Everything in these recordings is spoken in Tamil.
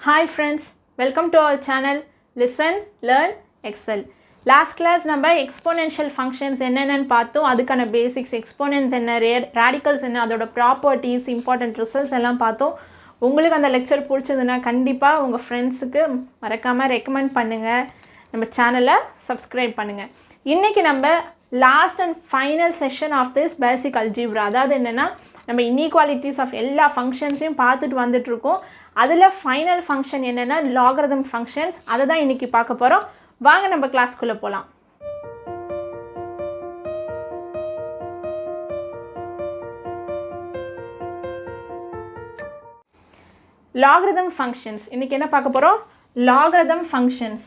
Hi friends, welcome to our channel Listen, Learn, Excel. Last class நம்ம exponential functions என்னென்னு பார்த்தோம். அதுக்கான basics, exponents என்ன, radicals என்ன, அதோட properties, important results எல்லாம் பார்த்தோம். உங்களுக்கு அந்த லெக்சர் பிடிச்சதுன்னா கண்டிப்பாக உங்கள் ஃப்ரெண்ட்ஸுக்கு மறக்காமல் ரெக்கமெண்ட் பண்ணுங்கள். நம்ம சேனலை சப்ஸ்கிரைப் பண்ணுங்கள். இன்றைக்கி நம்ம last and final session of this basic algebra, அதாவது என்னென்னா நம்ம இன்இக்வாலிட்டிஸ் ஆஃப் எல்லா ஃபங்க்ஷன்ஸையும் பார்த்துட்டு வந்துட்ருக்கோம். அதில் ஃபைனல் ஃபங்க்ஷன் என்னென்னா லாகரிதம் ஃபங்க்ஷன்ஸ், அதை தான் இன்றைக்கி பார்க்க போகிறோம். வாங்க நம்ம கிளாஸ்க்குள்ளே போகலாம். லாகரிதம் ஃபங்க்ஷன்ஸ் இன்றைக்கி என்ன பார்க்க போகிறோம்? Logarithm functions.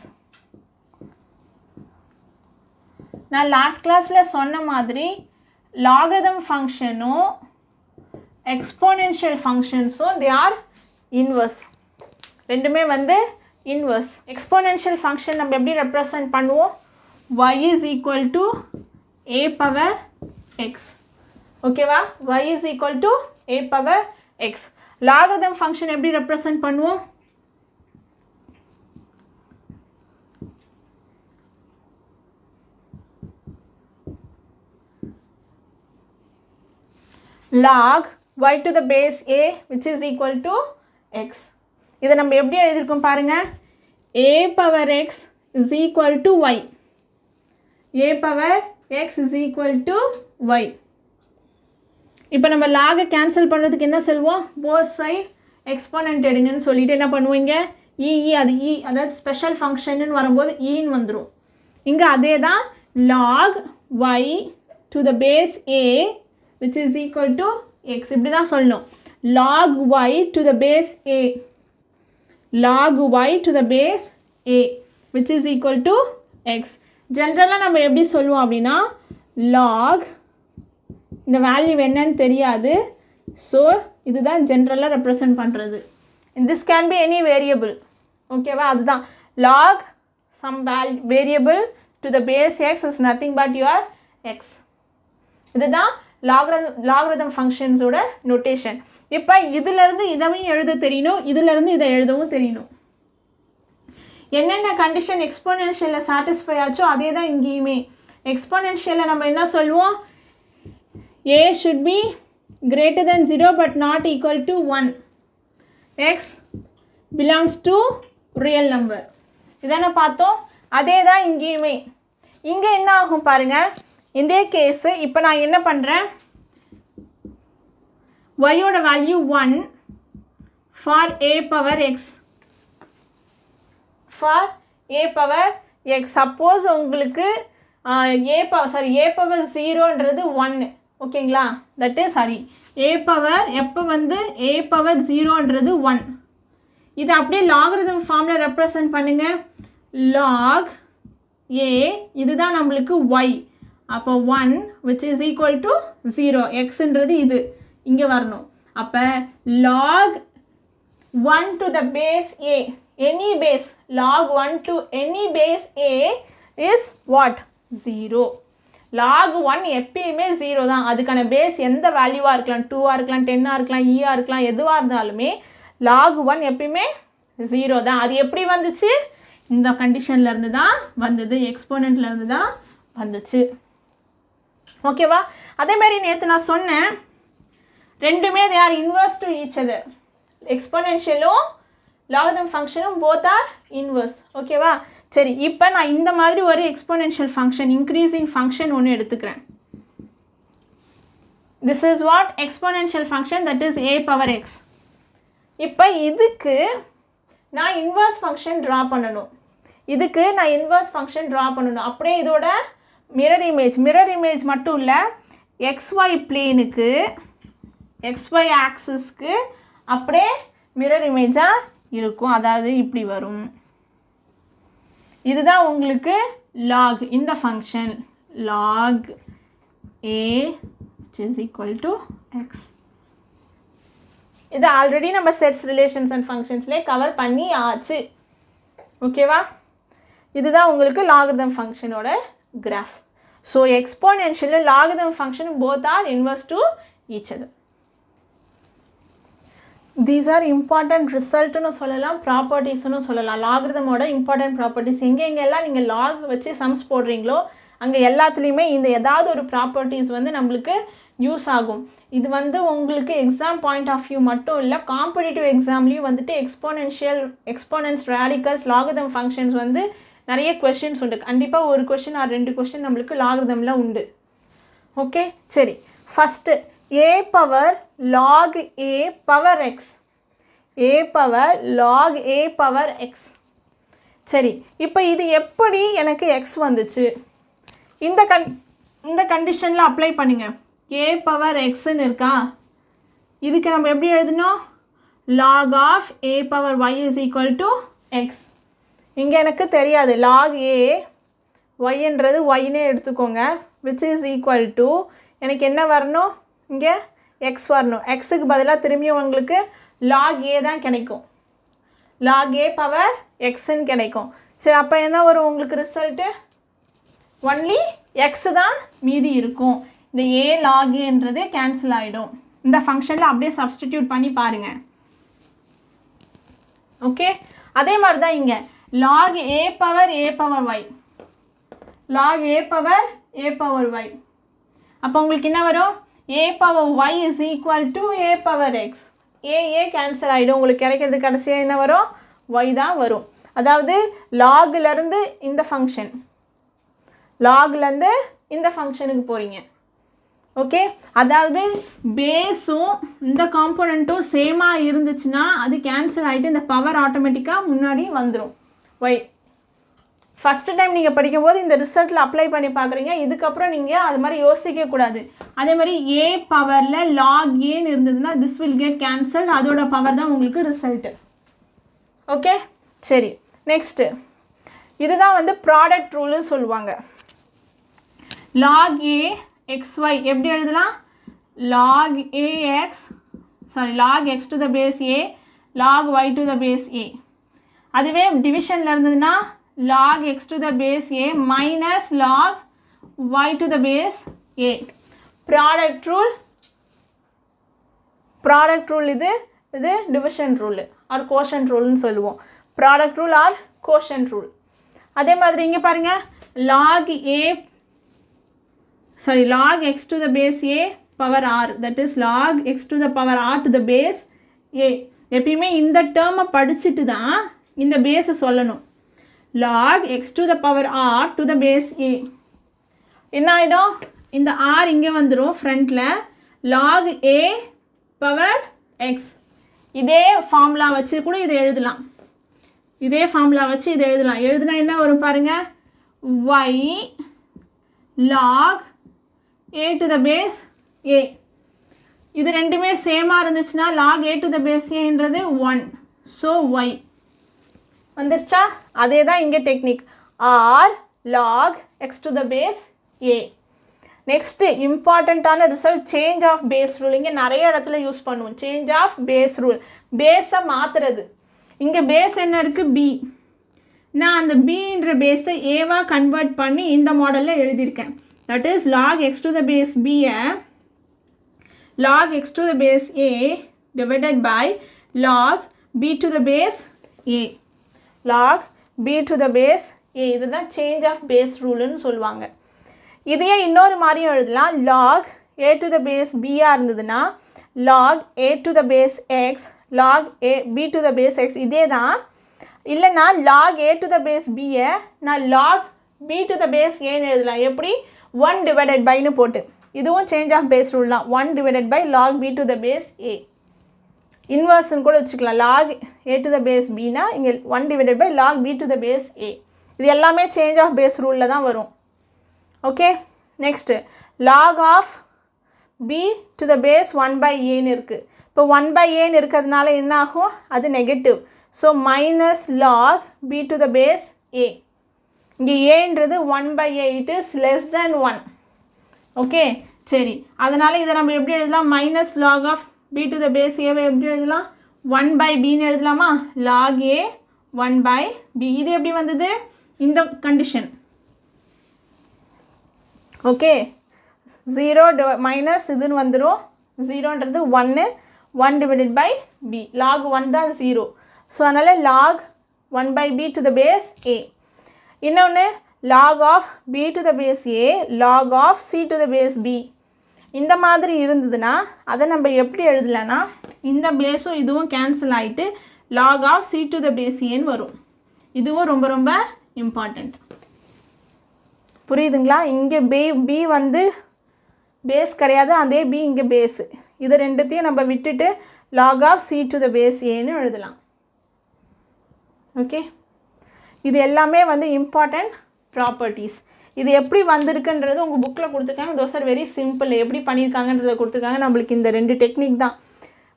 நான் லாஸ்ட் கிளாஸில் சொன்ன மாதிரி லாகரிதம் ஃபங்க்ஷனும் எக்ஸ்போனென்ஷியல் ஃபங்க்ஷன்ஸும் தே ஆர் இன்வர்ஸ். ரெண்டுமே வந்து இன்வர்ஸ். எக்ஸ்போனென்ஷியல் ஃபங்க்ஷன் நம்ம எப்படி ரெப்ரசன்ட் பண்ணுவோம்? y is equal to a power x. ஓகேவா? y is equal to a power x. Logarithm function எப்படி ரெப்ரசன்ட் பண்ணுவோம்? log y to the base a which is equal to x. இதை நம்ம எப்படி எழுதியிருக்கோம் பாருங்க. a power x is equal to y. a power x is equal to y. இப்போ நம்ம லாகை கேன்சல் பண்ணுறதுக்கு என்ன சொல்லுவோம்? போத் சைட் எக்ஸ்போனன்ட் எடுங்கன்னு சொல்லிட்டு என்ன பண்ணுவீங்க? அது அதாவது ஸ்பெஷல் ஃபங்க்ஷன்னு வரும்போது ஈன்னு வந்துடும். இங்கே அதே தான் log y to the base a which is equal to x. இப்படி தான் சொல்லணும். log y to the base a. log y to the base a which is equal to x. ஜென்ரலாக நம்ம எப்படி சொல்லுவோம் அப்படின்னா log இந்த வேல்யூ என்னன்னு தெரியாது. ஸோ இதுதான் ஜென்ரலாக ரெப்ரசன்ட் பண்ணுறது. this can be any variable. ஓகேவா? அதுதான் log some variable to the base x is nothing but your x. இதுதான் லாகரிதம் ஃபங்க்ஷன்ஸோட நோட்டேஷன். இப்போ இதிலேருந்து இதையும் எழுத தெரியணும், இதிலேருந்து இதை எழுதவும் தெரியணும். என்னென்ன கண்டிஷன் எக்ஸ்போனென்ஷியலில் சாட்டிஸ்ஃபை ஆச்சோ அதே தான் இங்கேயுமே. எக்ஸ்போனென்ஷியலில் நம்ம என்ன சொல்லுவோம்? a should be greater than 0 but not equal to 1. x belongs to real number. இதான பார்த்தோம். அதே தான் இங்கேயுமே. இங்கே என்ன ஆகும் பாருங்கள். இந்த கேஸு இப்போ நான் என்ன பண்ணுறேன்? y-ஓட value 1 for a power x. For a power x. Suppose உங்களுக்கு a power 0ன்றது 1. ஓகேங்களா? தட் இஸ் a power எப்போ வந்து a power 0ன்றது 1. இது அப்படியே லாகரிதம் ஃபார்மில் ரெப்ரசன்ட் பண்ணுங்க. log a இதுதான் நம்மளுக்கு y. அப்போ 1 which is equal to 0. xன்றது இது இங்கே வரணும். அப்போ log 1 to the base a, any base, log 1 to any base a is what? 0. log 1 எப்பயுமே 0 தான். அதுக்கான பேஸ் எந்த வேல்யூவாக இருக்கலாம், 2ஆக இருக்கலாம், 10ஆக இருக்கலாம், ஈயாக இருக்கலாம், எதுவாக இருந்தாலுமே log 1 எப்பயுமே 0 தான். அது எப்படி வந்துச்சு? இந்த கண்டிஷன்லேருந்து தான் வந்தது, எக்ஸ்போனண்ட்லேருந்து தான் வந்துச்சு. ஓகேவா? அதே மாதிரி நேற்று நான் சொன்னேன் ரெண்டுமே they are inverse to each other. எக்ஸ்போனென்ஷியலும் லாகரிதம் ஃபங்க்ஷனும் both are inverse. ஓகேவா? சரி, இப்போ நான் இந்த மாதிரி ஒரு எக்ஸ்போனென்ஷியல் ஃபங்க்ஷன், இன்க்ரீசிங் ஃபங்க்ஷன் ஒன்று எடுத்துக்கிறேன். this is what exponential function, that is a power x. இப்போ இதுக்கு நான் இன்வர்ஸ் ஃபங்க்ஷன் ட்ரா பண்ணணும். அப்படியே இதோட மிரர் இமேஜ் மட்டும் இல்லை, xy பிளேனுக்கு, xy ஆக்சிஸ்க்கு அப்படியே மிரர் இமேஜாக இருக்கும். அதாவது இப்படி வரும். இதுதான் உங்களுக்கு log இந்த function log a which is equal to x. இது ஆல்ரெடி நம்ம செட்ஸ், ரிலேஷன்ஸ் அண்ட் ஃபங்க்ஷன்ஸ்லேயே கவர் பண்ணி ஆச்சு. ஓகேவா? இதுதான் உங்களுக்கு லாகரிதம் ஃபங்க்ஷனோட graph. So exponential logarithm function both are inverse to each other. These are important ரிசல்ட்னு சொல்லலாம், ப்ராப்பர்ட்டிஸ்னு சொல்லலாம். லாகிரிதமோட இம்பார்ட்டன்ட் ப்ராப்பர்ட்டிஸ் எங்கெங்கெல்லாம் நீங்கள் லாக் வச்சு சம்ஸ் போடுறீங்களோ அங்கே எல்லாத்துலேயுமே இந்த ஏதாவது ஒரு ப்ராப்பர்ட்டிஸ் வந்து நம்மளுக்கு யூஸ் ஆகும். இது வந்து உங்களுக்கு எக்ஸாம் பாயிண்ட் ஆஃப் வியூ மட்டும் இல்லை, காம்படிட்டிவ் எக்ஸாம்லேயும் வந்துட்டு எக்ஸ்போனன்ஸ், ரேடிக்கல்ஸ், லாகிரிதம் ஃபங்க்ஷன்ஸ் வந்து நிறைய கொஷின்ஸ் உண்டு. கண்டிப்பாக ஒரு கொஷின் ஆர் 2 கொஷின் நம்மளுக்கு லாகிரிதமில் உண்டு. ஓகே, சரி. First a power log a power x, a power log a power x. சரி, இப்போ இது எப்படி எனக்கு x வந்துச்சு? இந்த கண்டிஷனில் அப்ளை பண்ணுங்க. a பவர் xன்னு இருக்கா, இதுக்கு நம்ம எப்படி எழுதணும்? log of a power y is equal to x. இங்கே எனக்கு தெரியாது, log a yன்றது yனே எடுத்துக்கோங்க, which is equal to எனக்கு என்ன வரணும்? இங்கே x வரணும். xக்கு பதிலாக திரும்பியும் உங்களுக்கு log a தான் கிடைக்கும், log a பவர் xன்னு கிடைக்கும். சரி, அப்போ என்ன வரும் உங்களுக்கு ரிசல்ட்டு? ஒன்லி x தான் மீதி இருக்கும். இந்த a log aன்றது கேன்சல் ஆகிடும். இந்த ஃபங்க்ஷனில் அப்படியே சப்ஸ்டிடியூட் பண்ணி பாருங்கள். ஓகே, அதே மாதிரி தான் இங்கே log a power y, log a power y. அப்போ உங்களுக்கு என்ன வரும்? a power y is equal to a power x. a cancel ஆகிடும். உங்களுக்கு கிடைக்கிறது கடைசியாக என்ன வரும்? y தான் வரும். அதாவது லாக்லேருந்து இந்த ஃபங்க்ஷன், லாக்லேருந்து இந்த ஃபங்க்ஷனுக்கு போகிறீங்க. ஓகே, அதாவது பேஸும் இந்த காம்போனண்ட்டும் சேமாக இருந்துச்சுன்னா அது கேன்சல் ஆகிட்டு இந்த பவர் ஆட்டோமேட்டிக்காக முன்னாடி வந்துடும். y ஃபஸ்ட்டு டைம் நீங்கள் படிக்கும்போது இந்த ரிசல்ட்டில் அப்ளை பண்ணி பார்க்குறீங்க. இதுக்கப்புறம் நீங்கள் அது மாதிரி யோசிக்கக்கூடாது. அதே மாதிரி a பவரில் லாக் ஏன்னு இருந்ததுன்னா திஸ் வில் கெட் கேன்சல், அதோட பவர் தான் உங்களுக்கு ரிசல்ட்டு. ஓகே, சரி. நெக்ஸ்ட்டு இதுதான் வந்து ப்ராடக்ட் ரூல்னு சொல்லுவாங்க. log a xy எப்படி எழுதலாம்? log x to the base a log y to the base a. அதுவே டிவிஷனில் இருந்ததுன்னா log x to the base a minus log y to the base a. Product rule இது டிவிஷன் ரூல் ஆர் கோஷன்ட் ரூல்னு சொல்லுவோம். Product rule or quotient rule. அதே மாதிரி இங்கே பாருங்கள், log x to the base a power r, that is log x to the power r to the base a. எப்பயுமே இந்த டேர்மை படிச்சுட்டு தான் இந்த பேஸை சொல்லணும். log x to the power r to the base a என்ன ஆகிடும்? இந்த r இங்கே வந்துடும் ஃப்ரண்ட்டில், log a பவர் x. இதே ஃபார்முலா வச்சு கூட இதை எழுதலாம். எழுதுனா என்ன வரும் பாருங்கள்? y log a to the base a. இது ரெண்டுமே சேமாக இருந்துச்சுன்னா log a to the base aன்றது 1. ஸோ y வந்துருச்சா? அதே தான் இங்கே technique, r log x to the base a. Next இம்பார்ட்டண்ட்டான result change of base rule. இங்கே நிறைய இடத்துல யூஸ் பண்ணுவோம் சேஞ்ச் ஆஃப் பேஸ் ரூல். பேஸை மாற்றுறது. இங்கே பேஸ் என்ன இருக்குது? b. நான் அந்த bன்ற பேஸை ஏவாக கன்வெர்ட் பண்ணி இந்த மாடலில் எழுதியிருக்கேன். that is log x to the base b log x to the base a divided by log b to the base a. log b to the base a இதுதான் சேஞ்ச் ஆஃப் பேஸ் ரூல்னு சொல்லுவாங்க. இதையே இன்னொரு மாதிரியும் எழுதலாம். log a to the base b இருந்ததுன்னா log a to the base x log a b to the base x. இதே தான். இல்லைன்னா log a to the base b நான் log b to the base aன்னு எழுதலாம். எப்படி? 1 divided byன்னு போட்டு. இதுவும் சேஞ்ச் ஆஃப் பேஸ் ரூல் தான். 1 divided by log b to the base a. இன்வர்ஸ்ன்னு கூட வச்சுக்கலாம். log a to the base bனா இங்கே 1 divided by log b to the base a. இது எல்லாமே சேஞ்ச் ஆஃப் பேஸ் ரூலில் தான் வரும். Okay, next log of b to the base 1 by aன்னு இருக்குது. இப்போ 1 by aன்னு இருக்கிறதுனால என்ன ஆகும்? அது negative. So minus log b to the base a. இங்கே ஏன்றது 1 by a, it is less than 1. Okay, சரி. அதனால் இதை நம்ம எப்படி எழுதலாம்? Minus log of b to the base a எப்படி எழுதலாம்? 1 by bன்னு எழுதலாமா? log a 1 by b. இது எப்படி வந்தது? இந்த கண்டிஷன். ஓகே, 0 மைனஸ் இதுன்னு வந்துடும். 0ன்றது 1 divided by b. log 1 தான் 0. ஸோ அதனால் log 1 by b to the base a. இன்னொன்று log of b to the base a, log of c to the base b. இந்த மாதிரி இருந்ததுன்னா அதை நம்ம எப்படி எழுதலான்னா இந்த பேஸும் இதுவும் கேன்சல் ஆகிட்டு log of c to the base a வரும். இதுவும் ரொம்ப ரொம்ப இம்பார்ட்டண்ட். புரியுதுங்களா? இங்கே b வந்து பேஸ் கிடையாது, அதே b இங்கே பேஸு. இது ரெண்டுத்தையும் நம்ம விட்டுட்டு log of c to the base aன்னு எழுதலாம். ஓகே, இது எல்லாமே வந்து இம்பார்ட்டண்ட் ப்ராப்பர்ட்டிஸ். இது எப்படி வந்திருக்குன்றது உங்கள் புக்கில் கொடுத்துருக்காங்க. Those are very simple. எப்படி பண்ணியிருக்காங்கன்றதை கொடுத்துருக்காங்க. நம்மளுக்கு இந்த 2 டெக்னிக் தான்.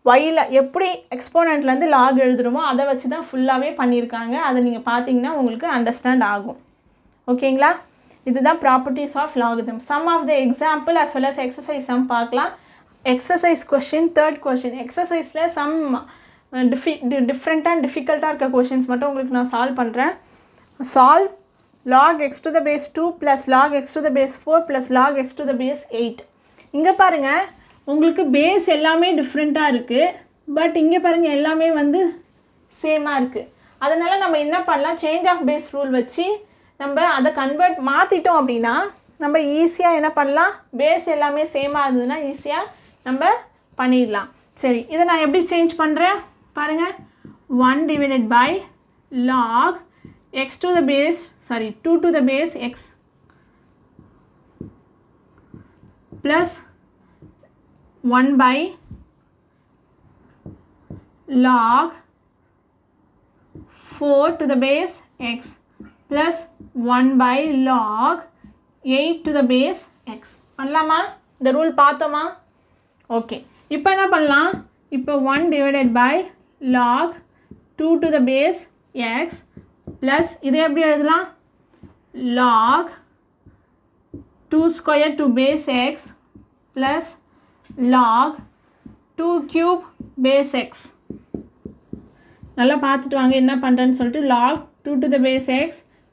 வையில் எப்படி எக்ஸ்போனண்ட்லேருந்து லாக் எழுதுகிறோமோ அதை வச்சு தான் ஃபுல்லாகவே பண்ணியிருக்காங்க. அதை நீங்கள் பார்த்தீங்கன்னா உங்களுக்கு அண்டர்ஸ்டாண்ட் ஆகும். ஓகேங்களா? இதுதான் properties of logarithm. Some of the example as well as exercise sum பார்க்கலாம். Exercise question 3rd question. எக்ஸசைஸில் சம் டிஃப்ரெண்ட்டாக அண்ட் டிஃபிகல்ட்டாக இருக்க கொஷின்ஸ் மட்டும் உங்களுக்கு நான் சால்வ் பண்ணுறேன். Solve log x to the base 2 plus log x to the base 4 plus log x to the base 8. இங்கே பாருங்கள், உங்களுக்கு பேஸ் எல்லாமே டிஃப்ரெண்ட்டாக இருக்குது. பட் இங்கே பாருங்கள் எல்லாமே வந்து சேமாக இருக்குது. அதனால் நம்ம என்ன பண்ணலாம், சேஞ்ச் ஆஃப் பேஸ் ரூல் வச்சு நம்ம அதை மாற்றிட்டோம் அப்படின்னா நம்ம ஈஸியாக என்ன பண்ணலாம், பேஸ் எல்லாமே சேமாக இருந்ததுன்னா ஈஸியாக நம்ம பண்ணிடலாம். சரி, இதை நான் எப்படி சேஞ்ச் பண்ணுறேன் பாருங்கள். 1 divided by log x to the base 2 to the base x plus 1 by log 4 to the base x plus 1 by log 8 to the base x. பண்ணலாமா? இந்த ரூல் பார்த்தோமா? ஓகே, இப்போ என்ன பண்ணலாம், இப்போ 1 divided by log 2 to the base x plus இதை எப்படி எழுதலாம், log 2 square to base x plus log 2 cube base x. நல்லா பார்த்துட்டு வாங்க என்ன பண்ணுறேன்னு சொல்லிட்டு. log 2 to the base x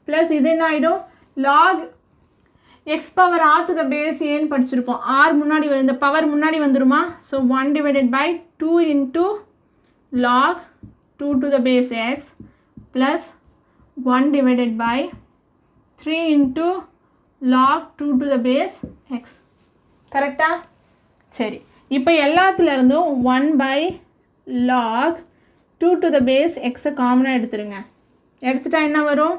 plus இது என்ன ஆகிடும், log x power r to the base aன்னு படிச்சிருப்போம். r முன்னாடி வரும், இந்த பவர் முன்னாடி வந்துருமா. So 1 divided by 2 into log 2 to the base x plus 1 divided by 3 into log 2 to the base x. கரெக்டா? சரி, இப்போ எல்லாத்துலேருந்தும் 1 by log 2 to the base x காமனாக எடுத்துருங்க. எடுத்துட்டா என்ன வரும்,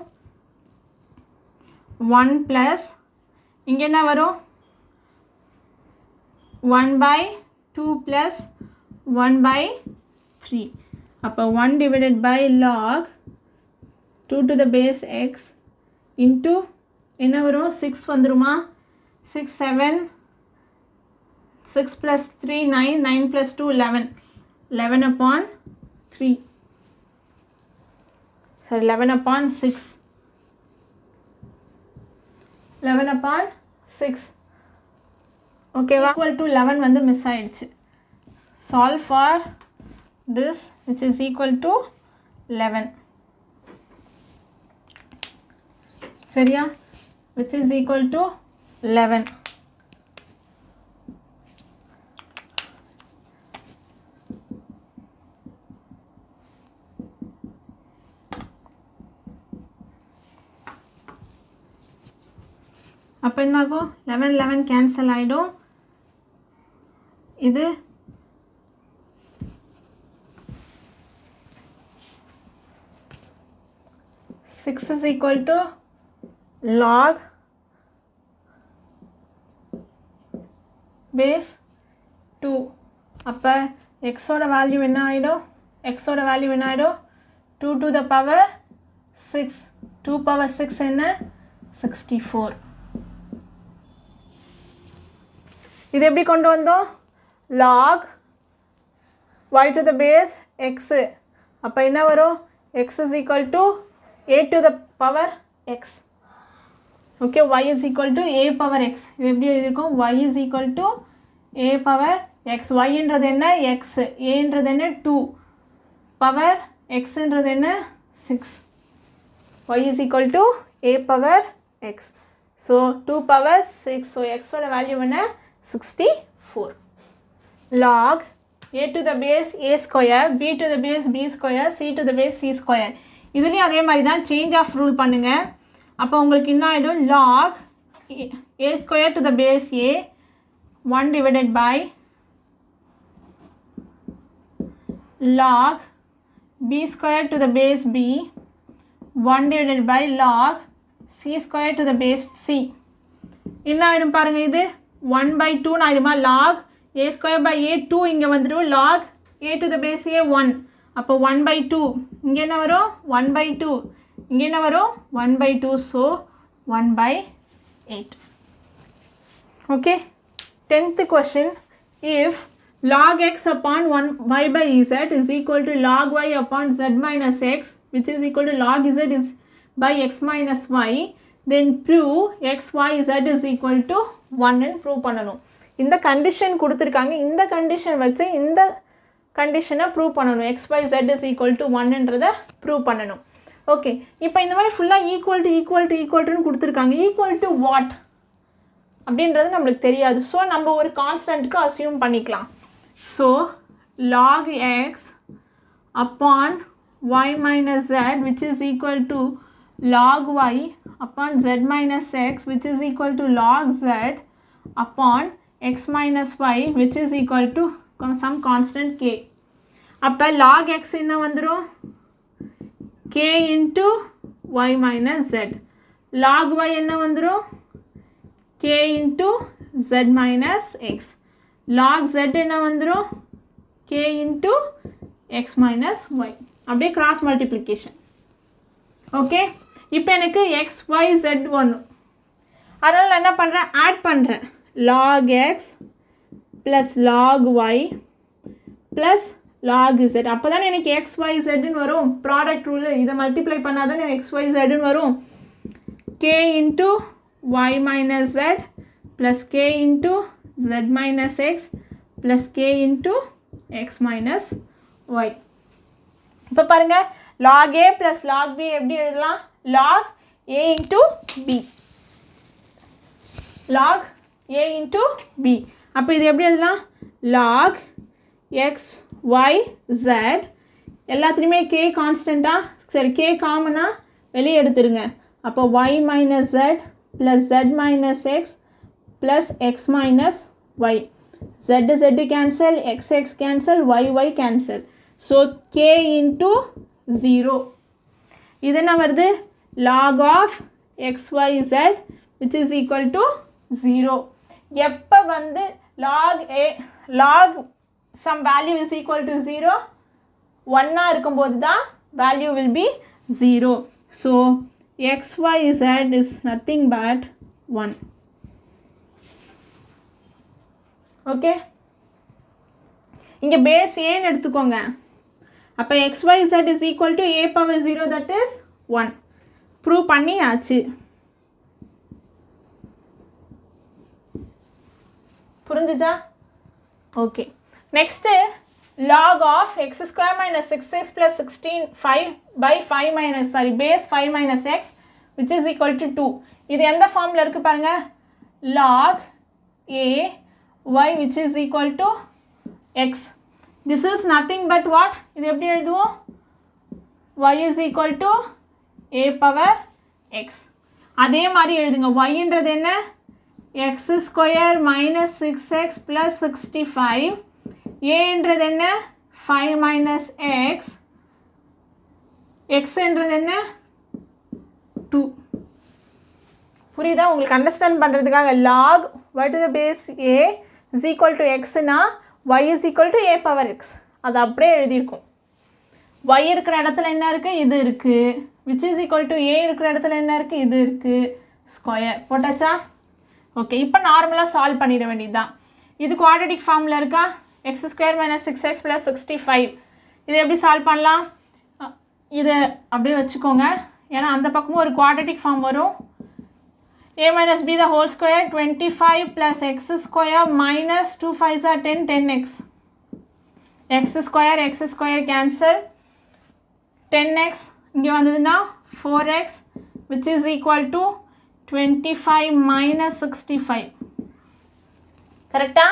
1 plus இங்கே என்ன வரும், 1 by 2 plus 1 by 3. அப்போ 1 divided by log 2 to the base x into என்ன வரும், 6 வந்துருமா. 6 7 6 plus 3 9 9 plus 2 11 11 upon 3 sorry 11 upon 6 11 upon 6. ஓகேவா? equal to 11 வந்து மிஸ் ஆயிடுச்சு. solve for this which is equal to 11. சரியா? which is equal to 11. அப்போ என்னாகும், 11 11 கேன்சல் ஆகிடும். இது 6 is equal to log base 2. அப்போ xோட வேல்யூ என்ன ஆகிடும், xோட வேல்யூ என்ன ஆகிடும், 2 to the power 6. 2 power 6 என்ன, 64. இது எப்படி கொண்டு வந்தோம், log y to the base x. அப்போ என்ன வரும், x is equal to a to the power x. okay, y is equal to a power x. இது எப்படி எழுதியிருக்கோம், y is equal to a power x. y என்றது என்ன, x. a என்றது என்ன, 2. power x என்றது என்ன, 6. y is equal to a power x. so 2 power 6. so x ஓட வேல்யூ என்ன, 64. log a to the base a square, b to the base b square, c to the base c square. இதுலேயும் அதே மாதிரி தான் சேஞ்ச் ஆஃப் ரூல் பண்ணுங்கள். அப்போ உங்களுக்கு என்ன ஆகிடும், log a square to the base a 1 divided by log b square to the base b 1 divided by log c square to the base c. என்ன ஆகிடும் பாருங்கள், இது 1 by 2 ஆகிடுமா, log a square by a 2 இங்கே வந்துடும், log a to the base a 1, அப்போ 1 by 2 இங்கே என்ன வரும் 1 by 2, இங்கே என்ன வரும் 1 by 2, so 1 by 8. Okay, 10th question, if log x upon 1 y by z is equal to log y upon z minus x, which is equal to log z is by x minus y, then prove x y z is equal to 1 and prove பண்ணணும். இந்த கண்டிஷன் கொடுத்துருக்காங்க, இந்த கண்டிஷன் வச்சு இந்த கண்டிஷனை ப்ரூவ் பண்ணணும். x y z is equal to 1ன்றதை ப்ரூவ் பண்ணணும். ஓகே, இப்போ இந்த மாதிரி ஃபுல்லாக ஈக்குவல்ட்டுன்னு கொடுத்துருக்காங்க. ஈக்குவல் டு வாட் அப்படின்றது நம்மளுக்கு தெரியாது. ஸோ நம்ம ஒரு கான்ஸ்டன்ட்டுக்கு அசியூம் பண்ணிக்கலாம். So log x upon y minus z which is equal to log y upon z minus x which is equal to log z upon x minus y which is equal to some constant k. அப்போ log x என்ன வந்துடும், k into y minus z. log y என்ன வந்துடும், k into z minus x. log z என்ன வந்துடும், k into x minus y. அப்படியே cross multiplication. ஓகே, இப்போ எனக்கு x y z வேணும். அதனால் நான் என்ன பண்ணுறேன், ஆட் பண்ணுறேன். log x plus log y plus log z. அப்போ தானே எனக்கு x y zன்னு வரும். ப்ராடக்ட் ரூல் இதை மல்டிப்ளை பண்ணால் தானே x y zன்னு வரும். k into y minus z plus k into z minus x plus k into x minus y. இப்போ பாருங்கள், log a plus log b எப்படி எழுதலாம், log a into b, log a into b. அப்போ இது எப்படி எழுதலாம், log x y z, எல்லாத்துலேயுமே k கான்ஸ்டண்ட்டாக, சரி k காமனாக வெளியே எடுத்துருங்க. அப்போ y minus z plus z minus x plus x minus y. z z cancel, x x cancel, y y cancel. So k into 0. இது என்ன வருது, log of x y z which is equal to 0. எப்போ வந்து log some value is equal to 0 1 இருக்கும்போது தான் value will be 0. So x y z is nothing but 1. Okay, இங்கே பேஸ் ஏன்னு எடுத்துக்கோங்க. அப்போ x y z is equal to a power 0, that is 1. Prove பண்ணி ஆச்சு. புரிஞ்சுச்சா? Okay, next log of x square minus 6x plus 16 5 by 5 minus base 5 minus x which is equal to 2. இது எந்த ஃபார்மில் இருக்குது பாருங்கள், log a y which is equal to x. This is nothing but what, இது எப்படி எழுதுவோம், y is equal to a power x. அதே மாதிரி எழுதுங்க, yன்றது என்ன, x square minus 6x plus 65, aன்றது என்ன 5 minus x, xன்றது என்ன 2. புரியுதா உங்களுக்கு? அண்டர்ஸ்டாண்ட் பண்ணுறதுக்காக log y to the base a is equal to x னா y is equal to a power x, அது அப்படியே எழுதியிருக்கும். y இருக்கிற இடத்துல என்ன இருக்குது, இது இருக்குது, which is equal to a இருக்கிற இடத்துல என்ன இருக்குது, இது இருக்குது, ஸ்கொயர் போட்டாச்சா? ஓகே, இப்போ நார்மலாக சால்வ் பண்ணிட வேண்டியது தான். இது குவாட்ரட்டிக் ஃபார்மில் இருக்கா, எக்ஸ் ஸ்கொயர் மைனஸ் 6x + 65. இதை எப்படி சால்வ் பண்ணலாம், இதை அப்படியே வச்சுக்கோங்க, ஏன்னா அந்த பக்கமும் ஒரு குவாட்ரட்டிக் ஃபார்ம் வரும். a minus b the whole square 25 plus x square minus 2 5s are 10 10x. x square cancel, 10x இங்கே வந்ததுன்னா 4x which is equal to 25 minus 65. கரெக்டா?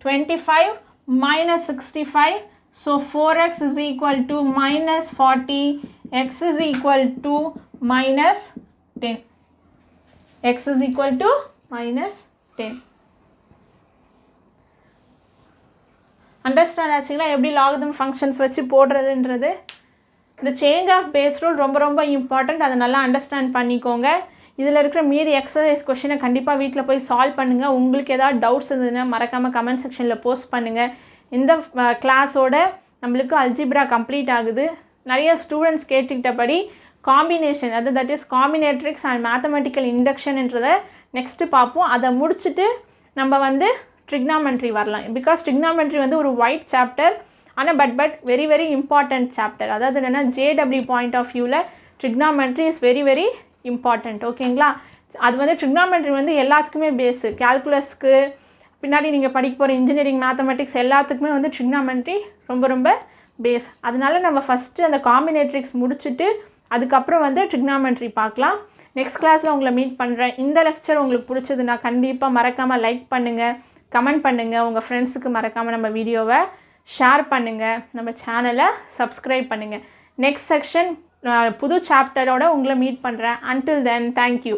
25 minus 65. So 4x is equal to minus 40, x is equal to minus 10. X is equal to minus 10. Understand ஆச்சுங்களா எப்படி லாகரிதம் ஃபங்க்ஷன்ஸ் வச்சு போடுறதுன்றது. இந்த சேஞ்ச் ஆஃப் பேஸ் ரூல் ரொம்ப ரொம்ப இம்பார்ட்டண்ட், அதை நல்லா அண்டர்ஸ்டாண்ட் பண்ணிக்கோங்க. இதில் இருக்கிற மீதி எக்ஸசைஸ் கொஷினை கண்டிப்பாக வீட்டில் போய் சால்வ் பண்ணுங்கள். உங்களுக்கு ஏதாவது டவுட்ஸ் இருந்ததுன்னா மறக்காமல் கமெண்ட் செக்ஷனில் போஸ்ட் பண்ணுங்கள். இந்த கிளாஸோட நம்மளுக்கு அல்ஜிப்ரா கம்ப்ளீட் ஆகுது. நிறைய ஸ்டூடெண்ட்ஸ் கேட்டுக்கிட்டபடி காம்பினேஷன், அது that is combinatorics and mathematical இண்டக்ஷன்ன்றதை நெக்ஸ்ட்டு பார்ப்போம். அதை முடிச்சுட்டு நம்ம வந்து ட்ரிக்னாமெண்ட்ரி வரலாம். பிகாஸ் ட்ரிக்னாமெண்ட்ரி வந்து ஒரு ஒயிட் சாப்டர், ஆனால் but very very important chapter. அதாவது என்னென்னா ஜேடபிள்யூ பாயிண்ட் ஆஃப் வியூவில் trigonometry is very very important. ஓகேங்களா? அது வந்து ட்ரிக்னாமெண்ட்ரி வந்து எல்லாத்துக்குமே பேஸு. கேல்குலஸ்க்கு பின்னாடி நீங்கள் படிக்க போகிற இன்ஜினியரிங் மேத்தமெட்டிக்ஸ் எல்லாத்துக்குமே வந்து ட்ரிக்னாமெண்ட்ரி ரொம்ப ரொம்ப பேஸ். அதனால நம்ம ஃபஸ்ட்டு அந்த காம்பினேட்ரிக்ஸ் முடிச்சுட்டு அதுக்கப்புறம் வந்து ட்ரிக்னாமெண்ட்ரி பார்க்கலாம். நெக்ஸ்ட் கிளாஸில் உங்களை மீட் பண்ணுறேன். இந்த லெக்சர் உங்களுக்கு பிடிச்சதுன்னா கண்டிப்பாக மறக்காமல் லைக் பண்ணுங்கள், கமெண்ட் பண்ணுங்கள், உங்கள் ஃப்ரெண்ட்ஸுக்கு மறக்காமல் நம்ம வீடியோவை ஷேர் பண்ணுங்கள், நம்ம சேனலை சப்ஸ்கிரைப் பண்ணுங்கள். நெக்ஸ்ட் செக்ஷன் புது சாப்டரோட உங்களை மீட் பண்ணுறேன். Until then thank you.